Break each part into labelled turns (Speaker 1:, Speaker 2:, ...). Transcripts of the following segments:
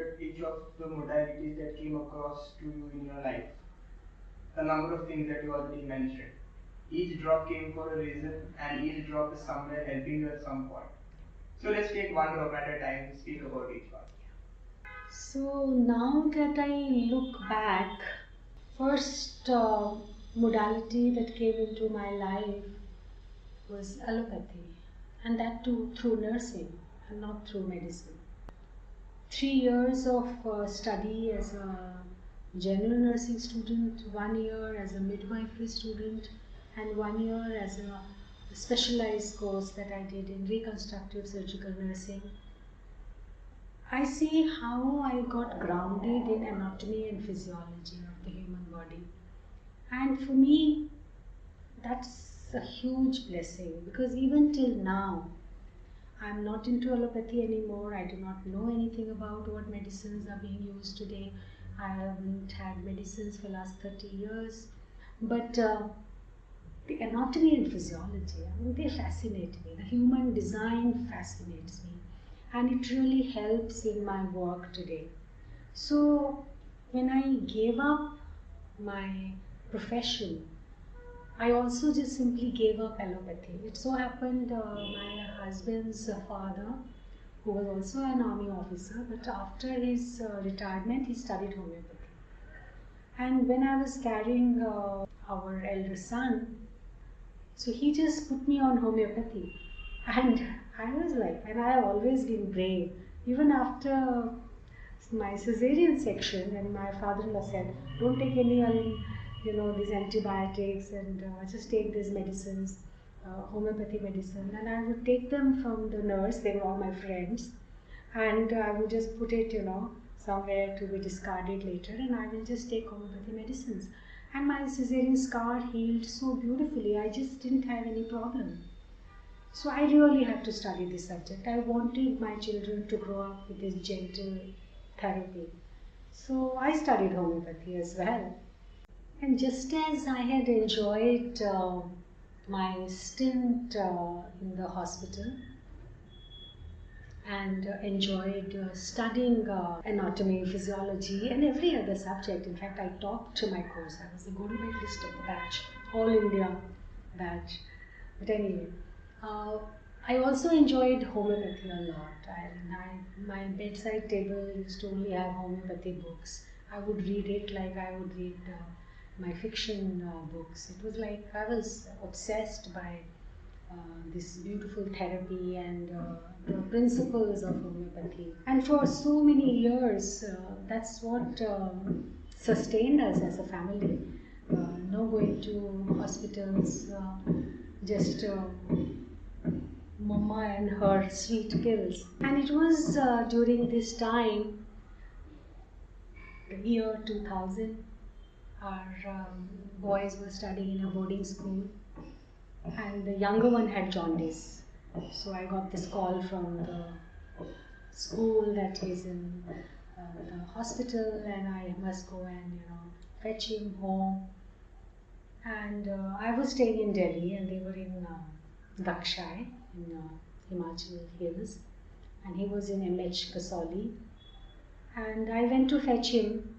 Speaker 1: at each of the modalities that came across to you in your life, the number of things that you already mentioned. Each drop came for a reason, and each drop is somewhere helping you at some point. So let's take one drop at a time to speak about each one.
Speaker 2: So now that I look back, first modality that came into my life was allopathy, and that too through nursing and not through medicine. 3 years of study as a general nursing student, 1 year as a midwifery student, and 1 year as a specialized course that I did in reconstructive surgical nursing. I see how I got grounded in anatomy and physiology of the human body. And for me, that's a huge blessing, because even till now, I'm not into allopathy anymore. I do not know anything about what medicines are being used today. I haven't had medicines for the last 30 years. But the anatomy and physiology, I mean, they fascinate me. The human design fascinates me. And it really helps in my work today. So when I gave up my profession, I also just simply gave up allopathy. It so happened my husband's father, who was also an army officer, but after his retirement, he studied homeopathy. And when I was carrying our elder son, so he just put me on homeopathy. And I was like, and I have always been brave. Even after my cesarean section, and my father-in-law said, don't take any, these antibiotics, and just take these medicines, homeopathy medicine. And I would take them from the nurse, they were all my friends, and I would just put it, somewhere to be discarded later, and I will just take homeopathy medicines. And my cesarean scar healed so beautifully, I just didn't have any problem. So I really had to study this subject. I wanted my children to grow up with this gentle therapy. So I studied homeopathy as well. And just as I had enjoyed my stint in the hospital and enjoyed studying anatomy, physiology, and every other subject. In fact, I topped my course. I was the gold medalist of the batch, all India batch. But anyway, I also enjoyed homeopathy a lot. My bedside table used to only have homeopathy books. I would read it like I would read my fiction books. It was like I was obsessed by this beautiful therapy and the principles of homeopathy. And for so many years, that's what sustained us as a family. No going to hospitals, just Mama and her sweet pills. And it was during this time, the year 2000, our boys were studying in a boarding school, and the younger one had jaundice. So I got this call from the school that he's in the hospital, and I must go and fetch him home. And I was staying in Delhi, and they were in Dakshai in Himachal Hills, and he was in MH Kasoli. And I went to fetch him,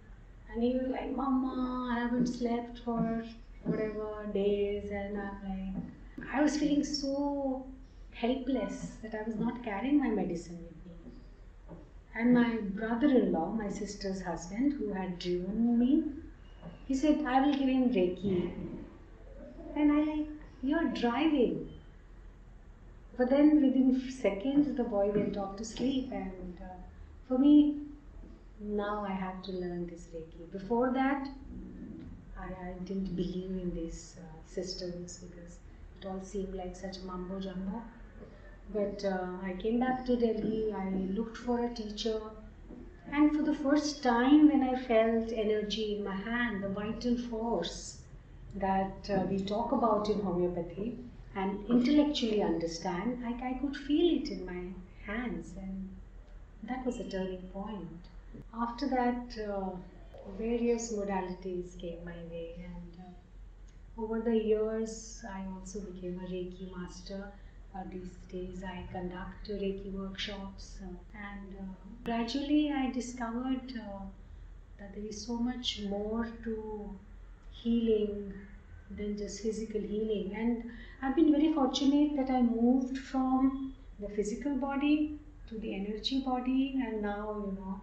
Speaker 2: and he was like, "Mama, I haven't slept for whatever days," and I'm like, I was feeling so helpless that I was not carrying my medicine with me. And my brother-in-law, my sister's husband, who had driven me, he said, "I will give him Reiki." And I like, "You're driving." But then within seconds, the boy went off to sleep, and for me, now I had to learn this Reiki. Before that, I didn't believe in these systems because it all seemed like such mumbo jumbo. But I came back to Delhi, I looked for a teacher, and for the first time when I felt energy in my hand, the vital force that we talk about in homeopathy and intellectually understand, I could feel it in my hands, and that was a turning point. After that, various modalities came my way, and over the years, I also became a Reiki master. These days I conduct Reiki workshops, and gradually I discovered that there is so much more to healing than just physical healing. And I've been very fortunate that I moved from the physical body to the energy body, and now,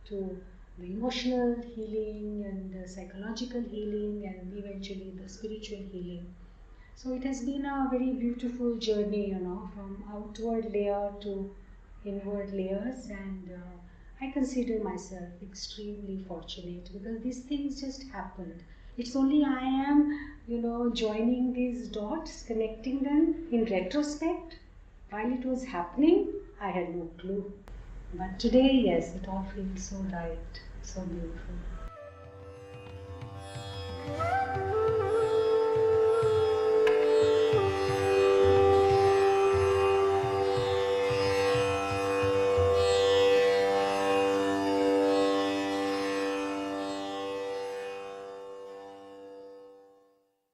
Speaker 2: to the emotional healing and the psychological healing and eventually the spiritual healing. So it has been a very beautiful journey, from outward layer to inward layers, and I consider myself extremely fortunate because these things just happened. It's only I am, joining these dots, connecting them in retrospect. While it was happening, I had no clue. But today, yes, it all feels so right, so beautiful.